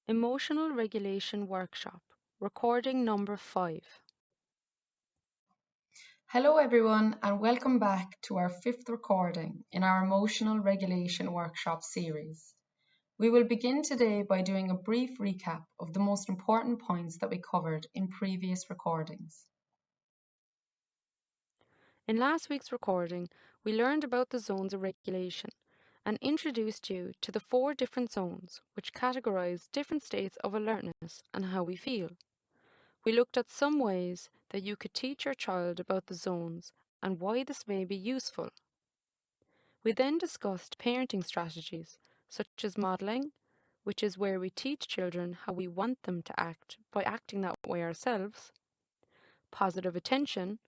Emotional Regulation Workshop, recording number 5. Hello everyone and welcome back to our 5th recording in our Emotional Regulation Workshop series. We will begin today by doing a brief recap of the most important points that we covered in previous recordings. In last week's recording, we learned about the zones of regulation and introduced you to the 4 different zones which categorize different states of alertness and how we feel. We looked at some ways that you could teach your child about the zones and why this may be useful. We then discussed parenting strategies such as modeling, which is where we teach children how we want them to act by acting that way ourselves, positive attention,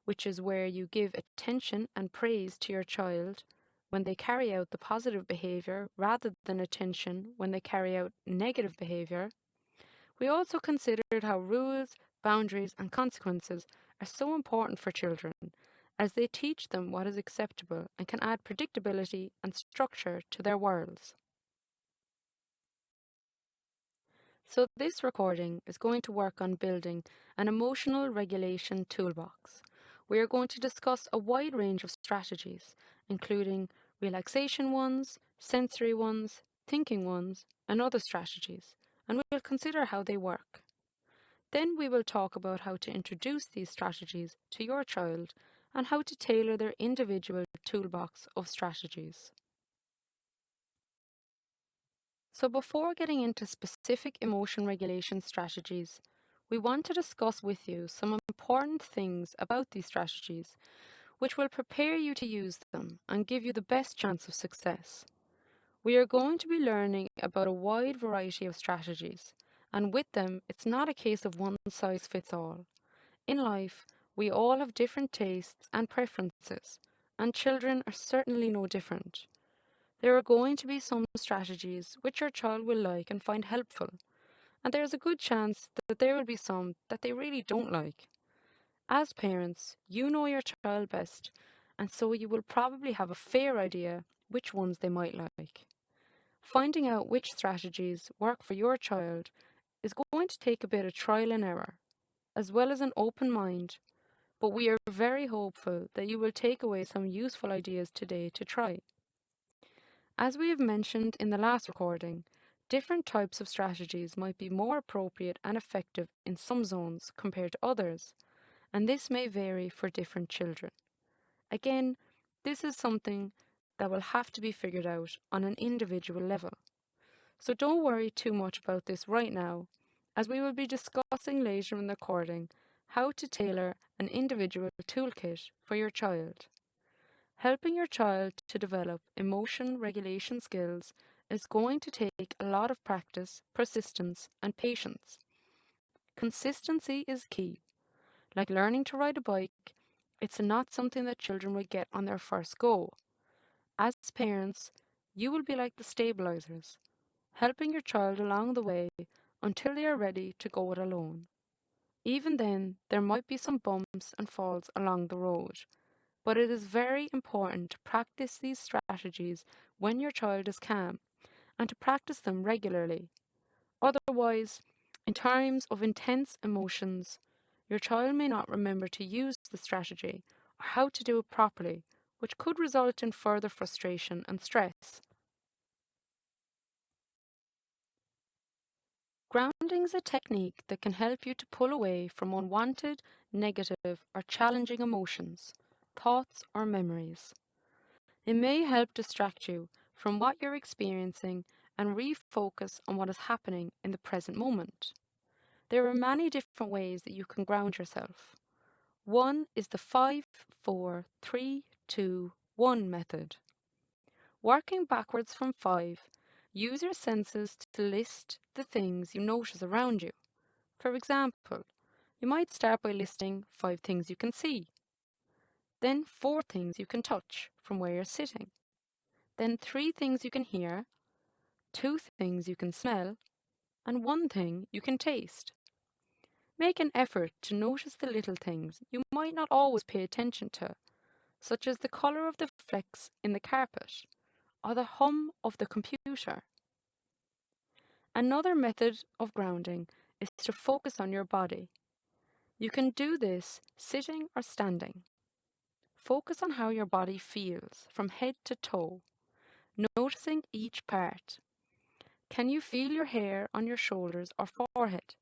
which is where you give attention and praise to your child when they carry out the positive behavior rather than attention when they carry out negative behavior. We also considered how rules, boundaries, and consequences are so important for children as they teach them what is acceptable and can add predictability and structure to their worlds. So this recording is going to work on building an emotional regulation toolbox. We are going to discuss a wide range of strategies, including relaxation ones, sensory ones, thinking ones, and other strategies, and we'll consider how they work. Then we will talk about how to introduce these strategies to your child and how to tailor their individual toolbox of strategies. So before getting into specific emotion regulation strategies, we want to discuss with you some important things about these strategies, which will prepare you to use them and give you the best chance of success. We are going to be learning about a wide variety of strategies, and with them, it's not a case of one size fits all. In life, we all have different tastes and preferences, and children are certainly no different. There are going to be some strategies which your child will like and find helpful, and there is a good chance that there will be some that they really don't like. As parents, you know your child best, and so you will probably have a fair idea which ones they might like. Finding out which strategies work for your child is going to take a bit of trial and error, as well as an open mind, but we are very hopeful that you will take away some useful ideas today to try. As we have mentioned in the last recording, different types of strategies might be more appropriate and effective in some zones compared to others, and this may vary for different children. Again, this is something that will have to be figured out on an individual level. So don't worry too much about this right now, as we will be discussing later in the recording how to tailor an individual toolkit for your child. Helping your child to develop emotion regulation skills is going to take a lot of practice, persistence, and patience. Consistency is key. Like learning to ride a bike, it's not something that children will get on their first go. As parents, you will be like the stabilizers, helping your child along the way until they are ready to go it alone. Even then, there might be some bumps and falls along the road, but it is very important to practice these strategies when your child is calm and to practice them regularly. Otherwise, in times of intense emotions, your child may not remember to use the strategy or how to do it properly, which could result in further frustration and stress. Grounding is a technique that can help you to pull away from unwanted, negative, or challenging emotions, thoughts, or memories. It may help distract you from what you're experiencing and refocus on what is happening in the present moment. There are many different ways that you can ground yourself. One is the 5, 4, 3, 2, 1 method. Working backwards from 5, use your senses to list the things you notice around you. For example, you might start by listing 5 things you can see, then 4 things you can touch from where you're sitting, then 3 things you can hear, 2 things you can smell, and 1 thing you can taste. Make an effort to notice the little things you might not always pay attention to, such as the colour of the flecks in the carpet or the hum of the computer. Another method of grounding is to focus on your body. You can do this sitting or standing. Focus on how your body feels from head to toe, noticing each part. Can you feel your hair on your shoulders or forehead?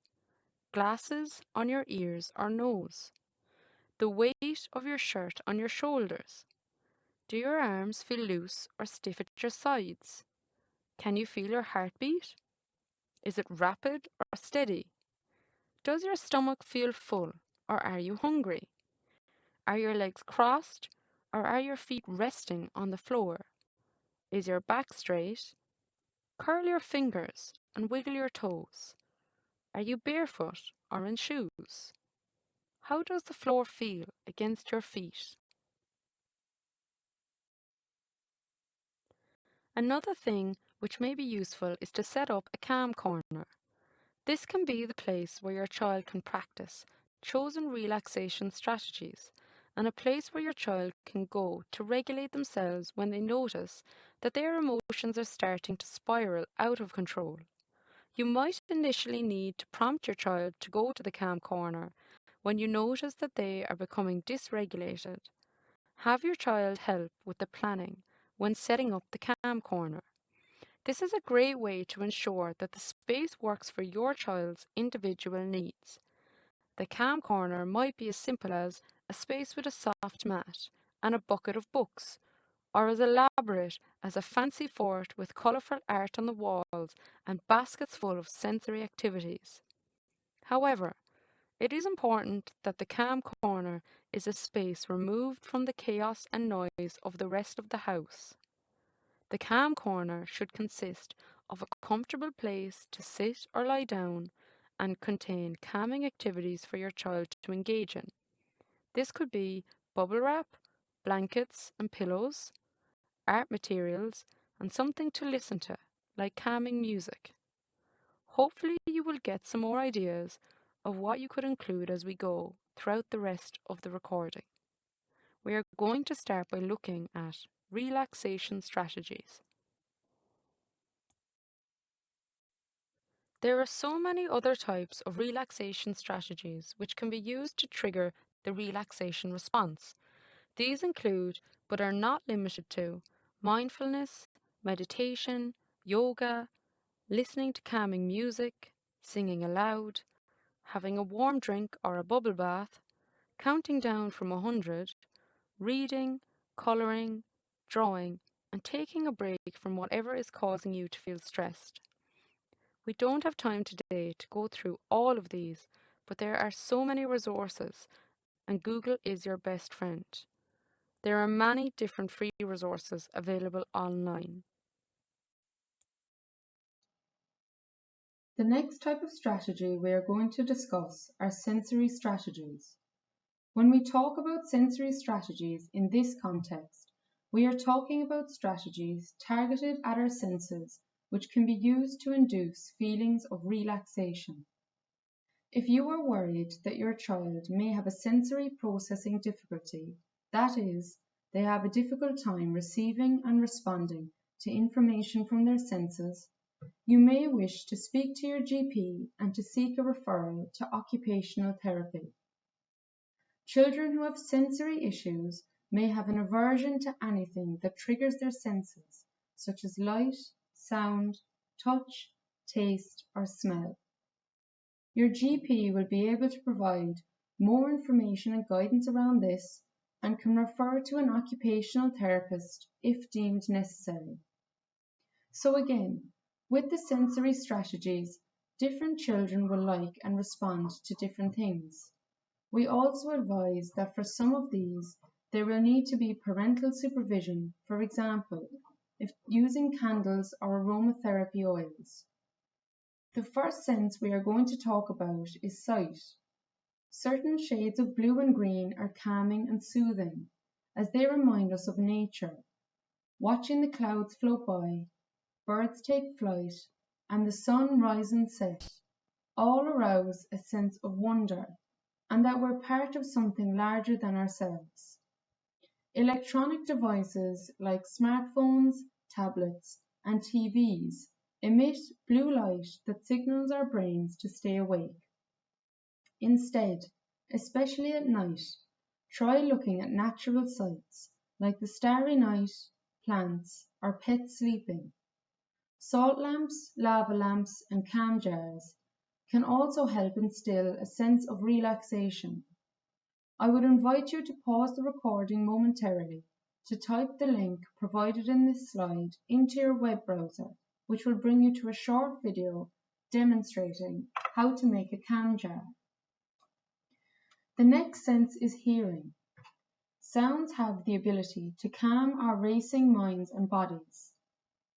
Glasses on your ears or nose? The weight of your shirt on your shoulders? Do your arms feel loose or stiff at your sides? Can you feel your heartbeat? Is it rapid or steady? Does your stomach feel full or are you hungry? Are your legs crossed or are your feet resting on the floor? Is your back straight? Curl your fingers and wiggle your toes. Are you barefoot or in shoes? How does the floor feel against your feet? Another thing which may be useful is to set up a calm corner. This can be the place where your child can practice chosen relaxation strategies and a place where your child can go to regulate themselves when they notice that their emotions are starting to spiral out of control. You might initially need to prompt your child to go to the calm corner when you notice that they are becoming dysregulated. Have your child help with the planning when setting up the calm corner. This is a great way to ensure that the space works for your child's individual needs. The calm corner might be as simple as a space with a soft mat and a bucket of books, or as elaborate as a fancy fort with colourful art on the walls and baskets full of sensory activities. However, it is important that the calm corner is a space removed from the chaos and noise of the rest of the house. The calm corner should consist of a comfortable place to sit or lie down and contain calming activities for your child to engage in. This could be bubble wrap, blankets and pillows, art materials, and something to listen to, like calming music. Hopefully, you will get some more ideas of what you could include as we go throughout the rest of the recording. We are going to start by looking at relaxation strategies. There are so many other types of relaxation strategies which can be used to trigger the relaxation response. These include, but are not limited to, mindfulness, meditation, yoga, listening to calming music, singing aloud, having a warm drink or a bubble bath, counting down from 100, reading, colouring, drawing, and taking a break from whatever is causing you to feel stressed. We don't have time today to go through all of these, but there are so many resources, and Google is your best friend. There are many different free resources available online. The next type of strategy we are going to discuss are sensory strategies. When we talk about sensory strategies in this context, we are talking about strategies targeted at our senses which can be used to induce feelings of relaxation. If you are worried that your child may have a sensory processing difficulty, that is, they have a difficult time receiving and responding to information from their senses, you may wish to speak to your GP and to seek a referral to occupational therapy. Children who have sensory issues may have an aversion to anything that triggers their senses, such as light, sound, touch, taste, or smell. Your GP will be able to provide more information and guidance around this and can refer to an occupational therapist if deemed necessary. So again, with the sensory strategies, different children will like and respond to different things. We also advise that for some of these, there will need to be parental supervision, for example, if using candles or aromatherapy oils. The first sense we are going to talk about is sight. Certain shades of blue and green are calming and soothing, as they remind us of nature. Watching the clouds float by, birds take flight, and the sun rise and set, all arouse a sense of wonder, and that we're part of something larger than ourselves. Electronic devices like smartphones, tablets, and TVs emit blue light that signals our brains to stay awake. Instead, especially at night, try looking at natural sights like the starry night, plants, or pets sleeping. Salt lamps, lava lamps, and cam jars can also help instill a sense of relaxation. I would invite you to pause the recording momentarily to type the link provided in this slide into your web browser, which will bring you to a short video demonstrating how to make a cam jar. The next sense is hearing. Sounds have the ability to calm our racing minds and bodies.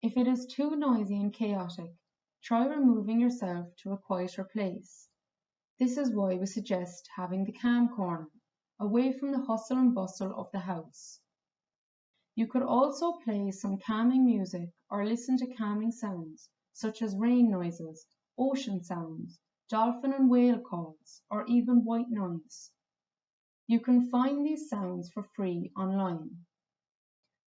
If it is too noisy and chaotic, try removing yourself to a quieter place. This is why we suggest having the calm corner, away from the hustle and bustle of the house. You could also play some calming music or listen to calming sounds, such as rain noises, ocean sounds, dolphin and whale calls, or even white noise. You can find these sounds for free online.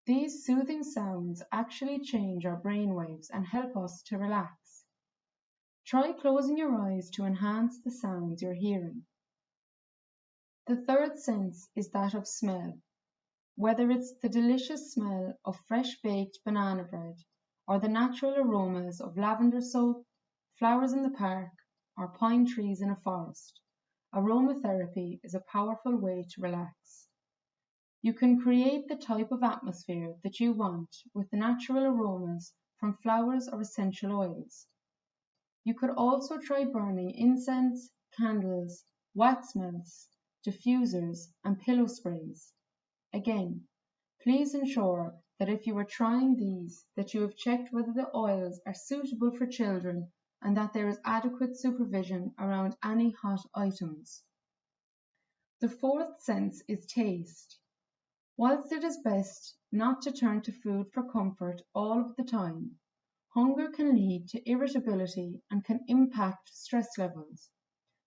These soothing sounds actually change our brainwaves and help us to relax. Try closing your eyes to enhance the sounds you're hearing. The third sense is that of smell. Whether it's the delicious smell of fresh baked banana bread or the natural aromas of lavender soap, flowers in the park, or pine trees in a forest, aromatherapy is a powerful way to relax. You can create the type of atmosphere that you want with the natural aromas from flowers or essential oils. You could also try burning incense, candles, wax melts, diffusers, and pillow sprays. Again, please ensure that if you are trying these, that you have checked whether the oils are suitable for children and that there is adequate supervision around any hot items. The fourth sense is taste. Whilst it is best not to turn to food for comfort all of the time, hunger can lead to irritability and can impact stress levels.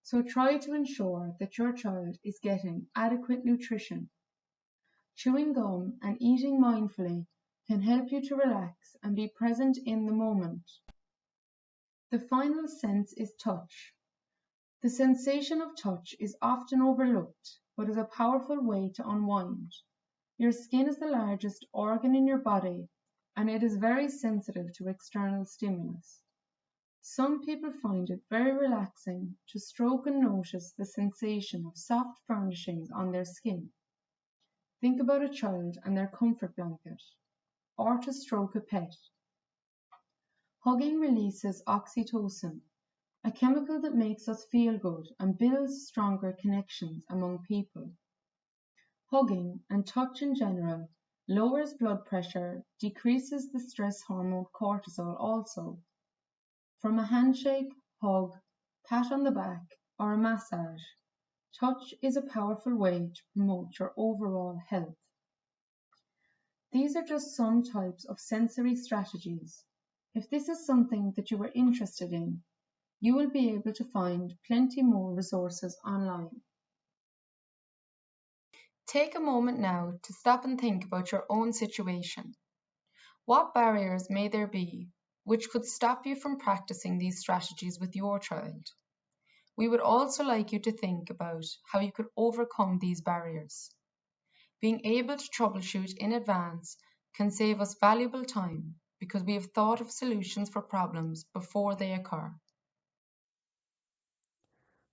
So try to ensure that your child is getting adequate nutrition. Chewing gum and eating mindfully can help you to relax and be present in the moment. The final sense is touch. The sensation of touch is often overlooked, but is a powerful way to unwind. Your skin is the largest organ in your body, and it is very sensitive to external stimulus. Some people find it very relaxing to stroke and notice the sensation of soft furnishings on their skin. Think about a child and their comfort blanket, or to stroke a pet. Hugging releases oxytocin, a chemical that makes us feel good and builds stronger connections among people. Hugging and touch in general lowers blood pressure, decreases the stress hormone cortisol also. From a handshake, hug, pat on the back, or a massage, touch is a powerful way to promote your overall health. These are just some types of sensory strategies. If this is something that you are interested in, you will be able to find plenty more resources online. Take a moment now to stop and think about your own situation. What barriers may there be which could stop you from practicing these strategies with your child? We would also like you to think about how you could overcome these barriers. Being able to troubleshoot in advance can save us valuable time because we have thought of solutions for problems before they occur.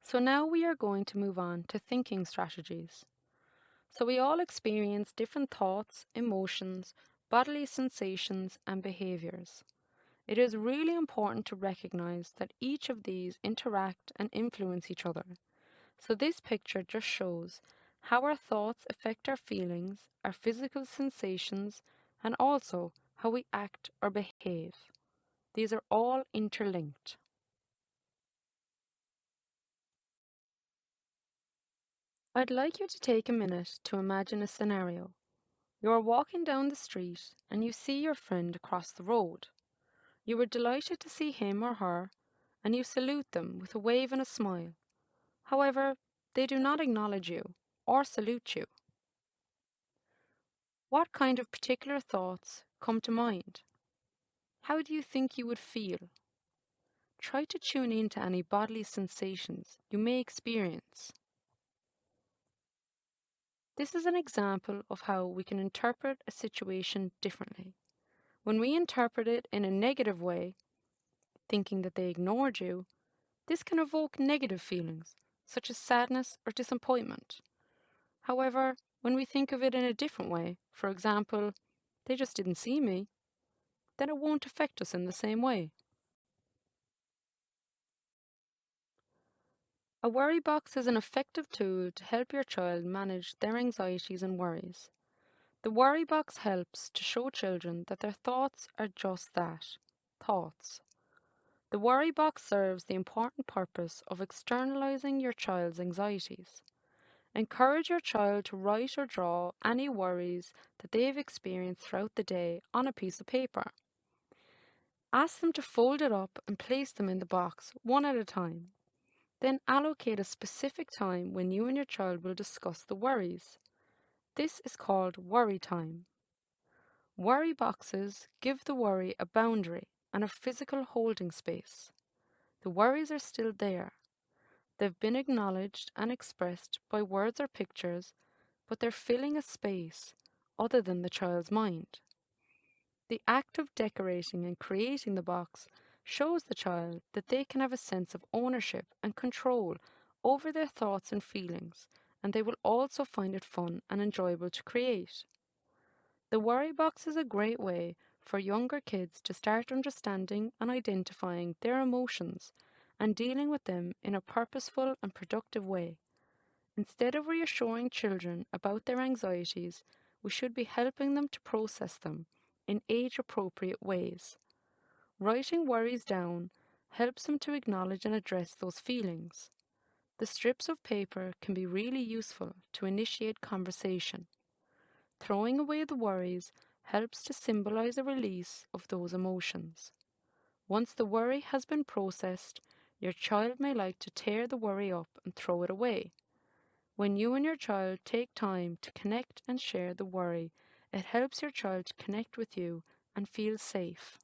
So now we are going to move on to thinking strategies. So we all experience different thoughts, emotions, bodily sensations, and behaviors. It is really important to recognize that each of these interact and influence each other. So this picture just shows how our thoughts affect our feelings, our physical sensations, and also how we act or behave. These are all interlinked. I'd like you to take a minute to imagine a scenario. You are walking down the street and you see your friend across the road. You are delighted to see him or her and you salute them with a wave and a smile. However, they do not acknowledge you or salute you. What kind of particular thoughts come to mind? How do you think you would feel? Try to tune in to any bodily sensations you may experience. This is an example of how we can interpret a situation differently. When we interpret it in a negative way, thinking that they ignored you, this can evoke negative feelings, such as sadness or disappointment. However, when we think of it in a different way, for example, they just didn't see me, then it won't affect us in the same way. A worry box is an effective tool to help your child manage their anxieties and worries. The worry box helps to show children that their thoughts are just that, thoughts. The worry box serves the important purpose of externalizing your child's anxieties. Encourage your child to write or draw any worries that they have experienced throughout the day on a piece of paper. Ask them to fold it up and place them in the box one at a time. Then allocate a specific time when you and your child will discuss the worries. This is called worry time. Worry boxes give the worry a boundary and a physical holding space. The worries are still there. They've been acknowledged and expressed by words or pictures, but they're filling a space other than the child's mind. The act of decorating and creating the box shows the child that they can have a sense of ownership and control over their thoughts and feelings, and they will also find it fun and enjoyable to create. The worry box is a great way for younger kids to start understanding and identifying their emotions and dealing with them in a purposeful and productive way. Instead of reassuring children about their anxieties, we should be helping them to process them in age-appropriate ways. Writing worries down helps them to acknowledge and address those feelings. The strips of paper can be really useful to initiate conversation. Throwing away the worries helps to symbolize a release of those emotions. Once the worry has been processed, your child may like to tear the worry up and throw it away. When you and your child take time to connect and share the worry, it helps your child to connect with you and feel safe.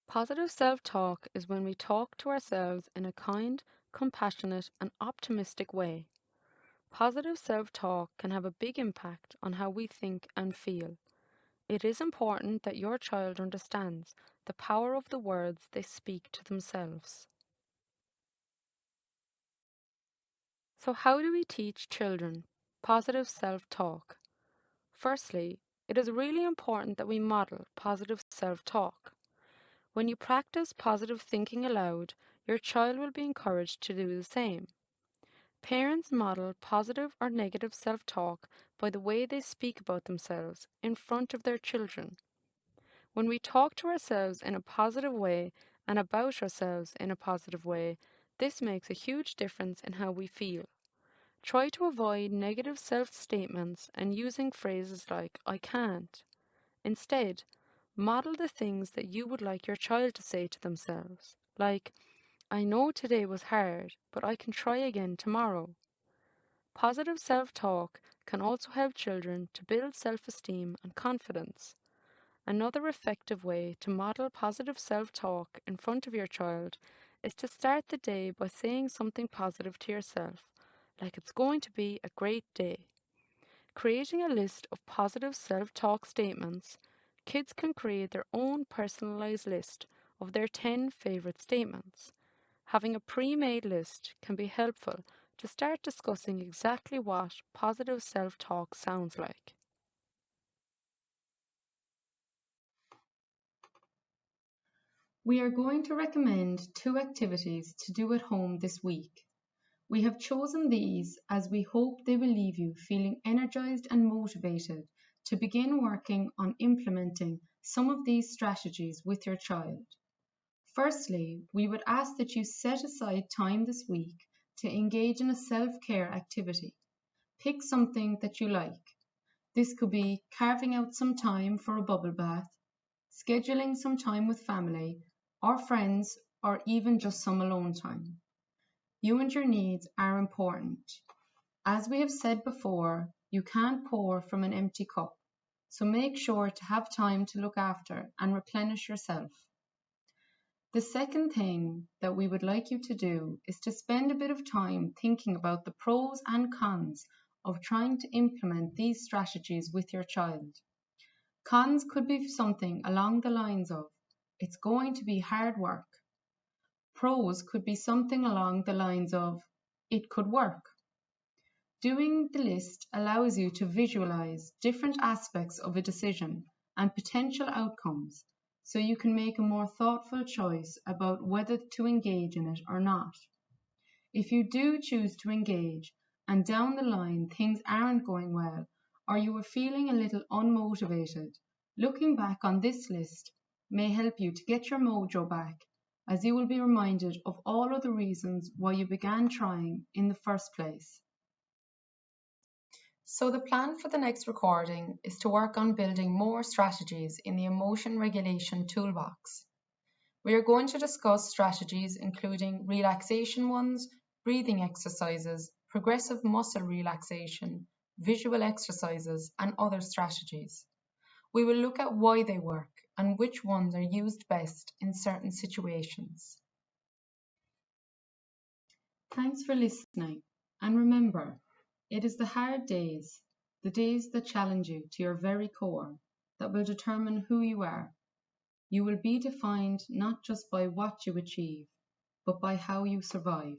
Positive self-talk is when we talk to ourselves in a kind, compassionate, and optimistic way. Positive self-talk can have a big impact on how we think and feel. It is important that your child understands the power of the words they speak to themselves. So how do we teach children positive self-talk? Firstly, it is really important that we model positive self-talk. When you practice positive thinking aloud, your child will be encouraged to do the same. Parents model positive or negative self-talk by the way they speak about themselves in front of their children. When we talk to ourselves in a positive way and about ourselves in a positive way, this makes a huge difference in how we feel. Try to avoid negative self-statements and using phrases like "I can't." Instead, model the things that you would like your child to say to themselves, like, "I know today was hard, but I can try again tomorrow." Positive self-talk can also help children to build self-esteem and confidence. Another effective way to model positive self-talk in front of your child is to start the day by saying something positive to yourself, like it's going to be a great day. Creating a list of positive self-talk statements, kids can create their own personalized list of their 10 favorite statements. Having a pre-made list can be helpful to start discussing exactly what positive self-talk sounds like. We are going to recommend 2 activities to do at home this week. We have chosen these as we hope they will leave you feeling energized and motivated to begin working on implementing some of these strategies with your child. Firstly, we would ask that you set aside time this week to engage in a self-care activity. Pick something that you like. This could be carving out some time for a bubble bath, scheduling some time with family or friends, or even just some alone time. You and your needs are important. As we have said before, you can't pour from an empty cup, so make sure to have time to look after and replenish yourself. The second thing that we would like you to do is to spend a bit of time thinking about the pros and cons of trying to implement these strategies with your child. Cons could be something along the lines of, it's going to be hard work. Pros could be something along the lines of, it could work. Doing the list allows you to visualize different aspects of a decision and potential outcomes, so you can make a more thoughtful choice about whether to engage in it or not. If you do choose to engage and down the line things aren't going well, or you are feeling a little unmotivated, looking back on this list may help you to get your mojo back, as you will be reminded of all of the reasons why you began trying in the first place. So the plan for the next recording is to work on building more strategies in the emotion regulation toolbox. We are going to discuss strategies including relaxation ones, breathing exercises, progressive muscle relaxation, visual exercises, and other strategies. We will look at why they work and which ones are used best in certain situations. Thanks for listening, and remember, it is the hard days, the days that challenge you to your very core, that will determine who you are. You will be defined not just by what you achieve, but by how you survive.